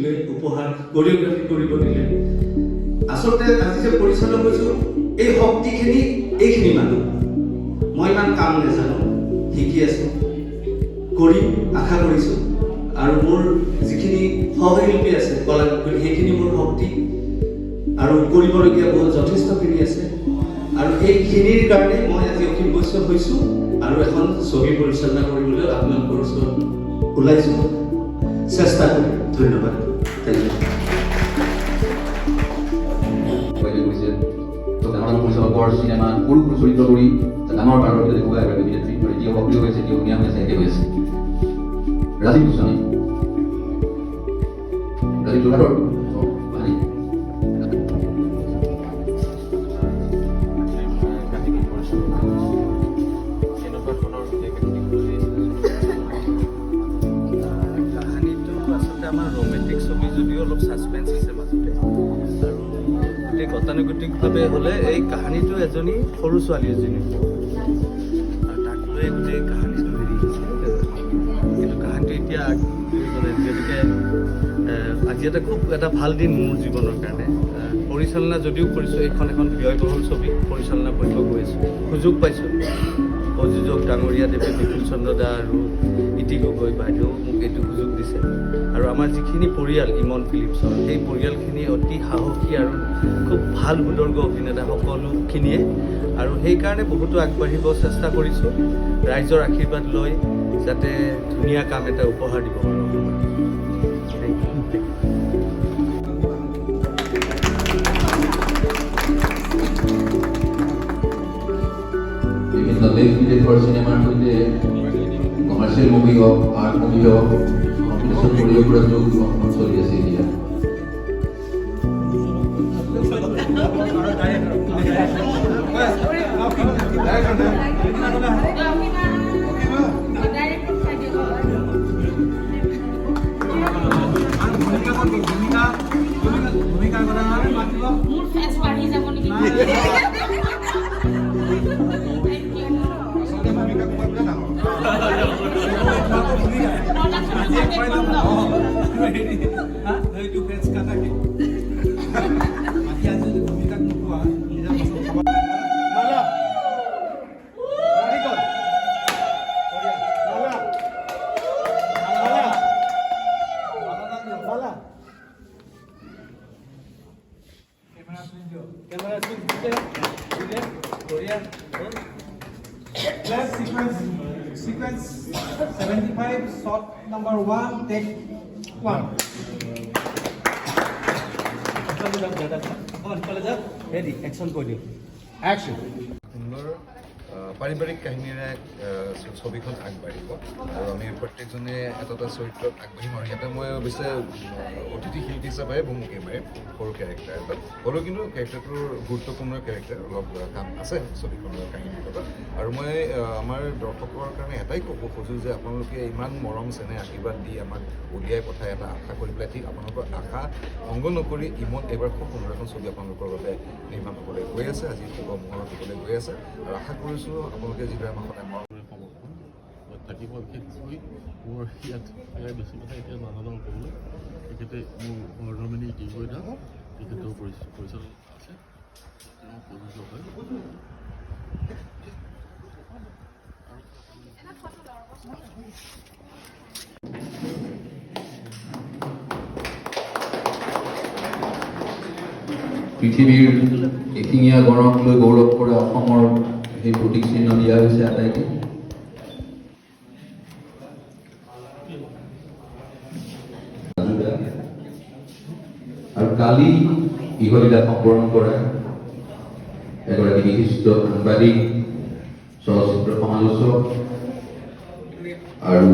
উপহাৰ কোৰিঅগ্ৰাফি কৰিব দিলে আসলতে আজি যে পৰিচালনা কৰিছো এই শক্তিখিনি এইখিনি মানুহ মই ইমান কাম নাজানো শিকি আছো কৰিম আশা কৰিছো আৰু মোৰ যিখিনি সহশিল্পী আছে কলাকুশলী সেইখিনি মোৰ শক্তি আৰু কৰিবলগীয়া বহুত যথেষ্টখিনি আছে আৰু এইখিনিৰ কাৰণে মই আজি অখিল বৈষ্ণৱ হৈছো আৰু এখন ছবি পৰিচালনা কৰিবলৈ আপোনালোকৰ ওচৰত ওলাইছো চেষ্টা কৰিম ধন্যবাদ চিনেমা সৰু সৰু চৰিত্ৰ কৰি ডাঙৰ পাৰ্টৰ ভিতৰত দেখুৱাই অভিনেত্ৰী এতিয়া সক্ৰিয় হৈছে এতিয়া ধুনীয়া হৈ আছে একে হৈ আছে ৰাজীৱ গোস্বামী ৰাজীৱ যোৰহাটৰ ভালেই আমাৰ ৰোমেণ্টিক ছবি যদিও অলপ ছাছপেন্স আছে মাজতে আৰু গোটেই গতানুগতিকভাৱে হ'লে এই কাহিনীটো এজনী সৰু ছোৱালী এজনী আৰু তাক লৈ গোটেই কাহিনীটো হেৰি হৈছে কিন্তু কাহিনীটো এতিয়া গতিকে আজি খুব এটা ভাল দিন মোৰ জীৱনৰ কাৰণে পৰিচালনা যদিও কৰিছোঁ এইখন এখন ব্যয়বহুল ছবি পৰিচালনা কৰিব গৈ আছোঁ সুযোগ পাইছোঁ প্ৰযোজক ডাঙৰীয়া দেৱে বিপুল চন্দ্ৰ দা আৰু ইতি গগৈ বাইদেউ মোক এইটো সুযোগ দিছে আৰু আমাৰ যিখিনি পৰিয়াল ইমন ফিলিপছৰ সেই পৰিয়ালখিনি অতি সাহসী আৰু খুব ভাল সুদৰ্গ অভিনেতা সকলোখিনিয়ে আৰু সেইকাৰণে বহুতো আগবাঢ়িব চেষ্টা কৰিছোঁ ৰাইজৰ আশীৰ্বাদ লৈ যাতে ধুনীয়া কাম এটা উপহাৰ দিব পাৰোঁ বিভিন্ন দেশ বিদেশৰ চিনেমাৰ সৈতে কমাৰ্চিয়েল মুভি হওক আৰ্ট মুভি হওক কম্পিটিশ্যন কৰিব পৰা যোগ চলি আছে এতিয়া Sequence 75, shot number 1, take 1. Ready, action কৰি দিওঁ Action. সুন্দৰ পাৰিবাৰিক কাহিনীৰে ছবিখন আগবাঢ়িব আৰু আমি প্ৰত্যেকজনে এটা এটা চৰিত্ৰত আগবাঢ়িম আৰু ইয়াতে মই অৱশ্যে অতিথি শিল্পী হিচাপে ভূমিকা মাৰিম সৰু কেৰেক্টাৰ এটা হ'লেও কিন্তু কেৰেক্টাৰটোৰ গুৰুত্বপূৰ্ণ কেৰেক্টাৰ অলপ কাম আছে ছবিখনৰ কাহিনীৰ লগত আৰু মই আমাৰ দৰ্শকৰ কাৰণে এটাই ক'ব খোজোঁ যে আপোনালোকে ইমান মৰম চেনেহ আশীৰ্বাদ দি আমাক উলিয়াই পঠাই এটা আশা কৰি পেলাই ঠিক আপোনালোকৰ আশা ভংগ নকৰি ইমন এইবাৰ খুব সুন্দৰ এখন ছবি আপোনালোকৰ বাবে নিৰ্মাণ হ'বলৈ গৈ আছে আজি শুভ মুহূৰ্ত হ'বলৈ গৈ আছে আৰু আশা কৰিছোঁ আপোনালোকে যিদৰে আমাক সদায় মৰম থাকিব বিশেষকৈ মোৰ ইয়াত বেছি কথা এতিয়া নাজানো ক'বলৈ তেখেতে মোৰ সহধৰ্মিনী ইতি গগৈ দা তেখেতেও পৰিচালক আছে তেওঁ প্ৰযোজক হয় পৃথিৱীৰ এশিঙীয়া গড়ক লৈ গৌৰৱ কৰা অসমৰ সেই প্ৰতীক চিহ্ন দিয়া হৈছে আটাইকে আৰু কালি ইহলীলা সম্পূৰ্ণ কৰা এগৰাকী বিশিষ্ট সাংবাদিক চলচ্চিত্ৰ সমালোচক আৰু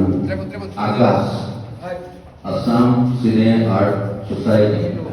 আকাশ আছাম চিনে আৰ্ট ছ'চাইটি